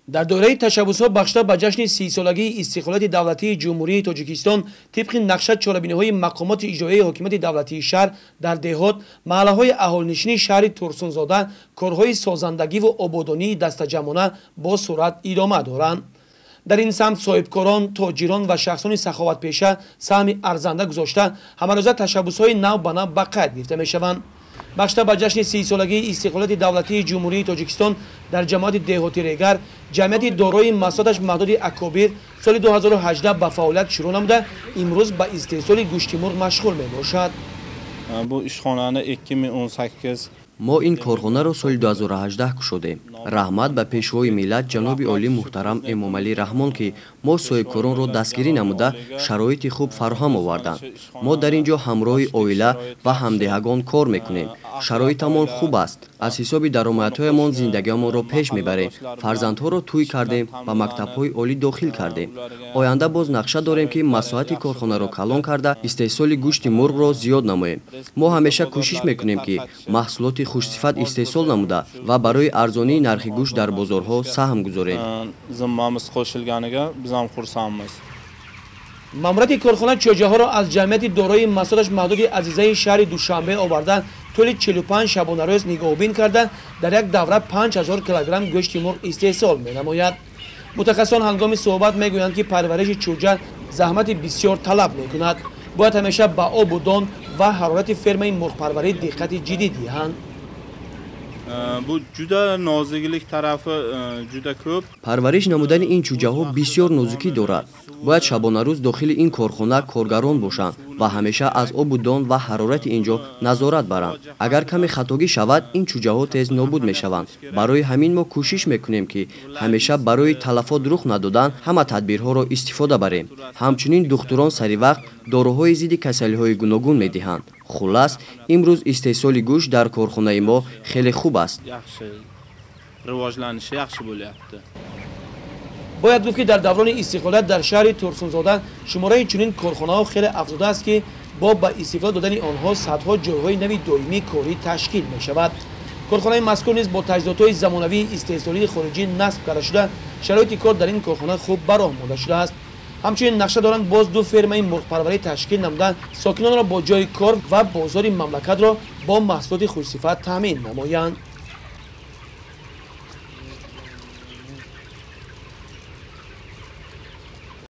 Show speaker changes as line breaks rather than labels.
در دوره تشبث‌ها بخشیده به جشن 30 سالگی استقلال دولتی جمهوری تاجیکستان طبق نقشه چاره‌بینی‌های مقامات اجرایی حکومت دولتی شهر در دهات محله‌های اهالینشین شهر ترسونزاده کارهای سازندگی و آبادانی دستجمعانه با سرعت ادامه دارند. در این سمت صاحبکاران، تاجران و شخصان سخاوتپیشه سهم ارزنده گذاشته همه‌روزه تشبث‌های نو به نو به قید گرفته می‌شوند. بخشیده به جشن 30 سالگی استقلال دولتی جمهوری تاجیکستان در جماعت دهاتی ریگر جمعیت دارای مساحتش محدود اکابر سال 2018 به فعالیت شروع نموده امروز به استحصال گوشت مرغ مشغول میباشد.
Bu ishxonani 2018
ما این کارخانه را سال 2018 کشودیم. رحمت به پیشوای ملت جناب عالی محترم امام علی رحمان که ما صاحبکاران را دستگیری نموده شرایط خوب فراهم آوردند. ما در اینجا همراه عائله و همدهگان کار میکنیم. شرایطمان خوب است. از حساب درآمدهایمان زندگیمان را پیش میبریم. فرزندها را توی کردیم و مکتب‌های عالی داخل کردیم. آینده باز نقشه داریم که مساحت کارخانه را کلان کرده استحصال گوشت مرغ را زیاد نماییم. ما همیشه کوشش میکنیم که محصولات خوشصفت استحصال نموده و برای ارزانی نرخ گوشت در بازارها سهم گذاریم.
ماموریت کارخانه چوجه‌ها را از جمعیت دارای مساحتش محدود عزیزه شهر دوشنبه آوردن طول 45 شبانه روز نگاهبین کرده در یک دوره 5000 کیلوگرم گوشت مرغ استحصال می‌نماید. متخصصان هنگام صحبت میگویند که پرورش چوجه زحمت بسیار طلب می‌کند. باید همیشه به آب و دان و حرارت فرم مرغ پروری دقت جدی دهند.
Bu juda noziklik tarafi juda ko'p.
پرورش نمودن این چوجه ها بسیار نازکی دارد. باید شبانه روز داخل این کارخانه کارگران باشند و همیشه از آب و دان و حرارت اینجا نظارت برند. اگر کمی خطاگی شود این چوجه ها تیز نابود می شوند. برای همین ما کوشش میکنیم که همیشه برای تلفات رخ ندادن همه تدبیرها را استفاده بریم. همچنین دکتران سری وقت داروهای ضد کسلی‌های گوناگون میدهند. خلاص امروز استحصال گوشت در کارخانه ما خیلی خوب است.
باید گفت که در دوران استقلال در شهر ترسونزاده شماره چنین کارخانه‌ها خیلی افزوده است که با به استفاده دادن آنها صدها جایهای نوی دائمی کاری تشکیل می شود. کارخانه مذکور نیز با تجهیزات زمانوی استحصالی خارجی نصب کرده شده شرایط کار در این کارخانه خوب برآمده شده است. همچنین نقشه دارند باز دو فرمه مرغ پروری تشکیل نموده ساکنان را با جای کار و بازار مملکت را با محصولات خوش‌صفت تامین نمایند.